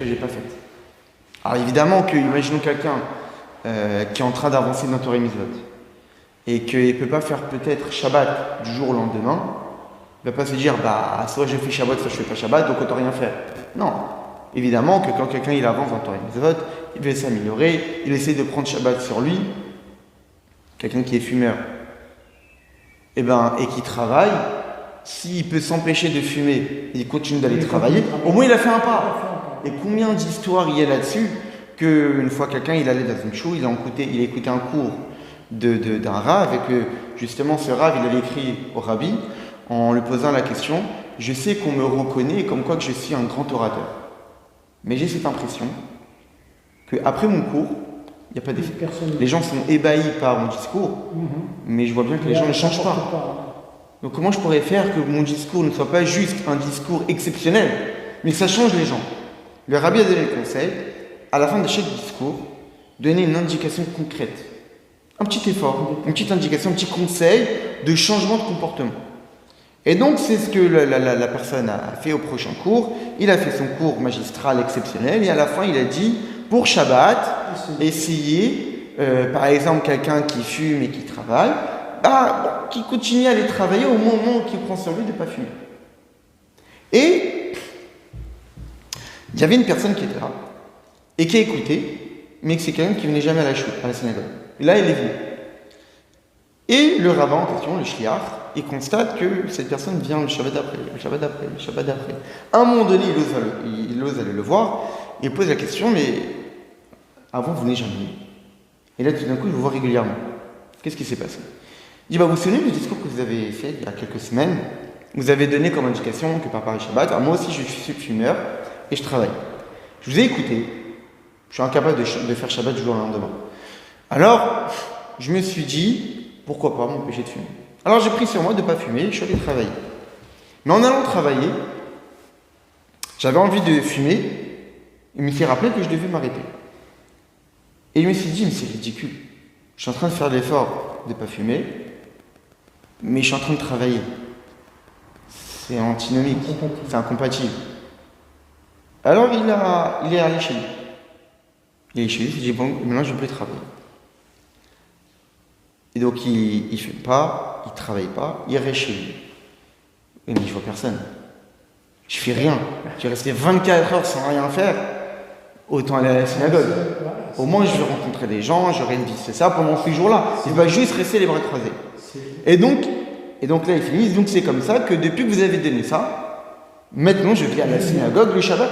que j'ai pas faite. Alors évidemment que, imaginons quelqu'un qui est en train d'avancer dans Torah et Mitzvot et qu'il ne peut pas faire peut-être Shabbat du jour au lendemain, il ne va pas se dire bah soit je fais Shabbat, soit je ne fais pas Shabbat, donc autant rien faire. Non. Évidemment que quand quelqu'un il avance dans Torah et Mitzvot, il veut s'améliorer, il essaie de prendre Shabbat sur lui. Quelqu'un qui est fumeur et qui travaille, s'il peut s'empêcher de fumer, il continue d'aller travailler, au moins il a fait un pas. Et combien d'histoires il y a là-dessus qu'une fois quelqu'un il allait dans une show, il a écouté un cours d'un rav et que justement ce rav il avait écrit au rabbi en lui posant la question: je sais qu'on me reconnaît comme quoi que je suis un grand orateur, mais j'ai cette impression qu'après mon cours, il n'y a pas d'effet. Les gens sont ébahis par mon discours, mais je vois bien que les gens ne changent pas. Donc comment je pourrais faire que mon discours ne soit pas juste un discours exceptionnel, mais que ça change les gens? Le rabbi a donné le conseil, à la fin de chaque discours, donner une indication concrète. Un petit effort, une petite indication, un petit conseil de changement de comportement. Et donc c'est ce que la personne a fait au prochain cours. Il a fait son cours magistral exceptionnel et à la fin il a dit: pour Shabbat, essayez, par exemple quelqu'un qui fume et qui travaille, qui continue à aller travailler au moment où il prend sur lui de ne pas fumer. Et il y avait une personne qui était là et qui a écouté, mais que c'est quelqu'un qui venait jamais à la synagogue. Et là, il est venu. Et le rabbin en question, le shliach, il constate que cette personne vient le Shabbat d'après, le Shabbat d'après, le Shabbat d'après. À un moment donné, il ose aller le voir, et il pose la question: mais avant, vous venez jamais. Et là, tout d'un coup, je vous vois régulièrement. Qu'est-ce qui s'est passé? Il dit: vous vous souvenez du discours que vous avez fait il y a quelques semaines? Vous avez donné comme indication que par Paris Shabbat, moi aussi je suis fumeur et je travaille. Je vous ai écouté, je suis incapable de faire Shabbat du jour au lendemain. Alors, je me suis dit, pourquoi pas m'empêcher de fumer? Alors j'ai pris sur moi de ne pas fumer, je suis allé travailler. Mais en allant travailler, j'avais envie de fumer, il me s'est rappelé que je devais m'arrêter. Et je me suis dit: mais c'est ridicule. Je suis en train de faire l'effort de ne pas fumer, mais je suis en train de travailler. C'est antinomique, c'est incompatible. Alors il est allé chez lui. Il est chez lui, il s'est dit: bon, maintenant je peux travailler. Et donc il ne fume pas, il ne travaille pas, il reste chez lui. Et mais je vois personne. Je fais rien. Je vais rester 24 heures sans rien faire. Autant aller à la synagogue. Au moins je vais rencontrer des gens, j'aurai une vie. C'est ça pendant ces jours-là. Il va juste rester les bras croisés. Et donc là il finit. Donc c'est comme ça que depuis que vous avez donné ça, maintenant je vais à la synagogue le Shabbat.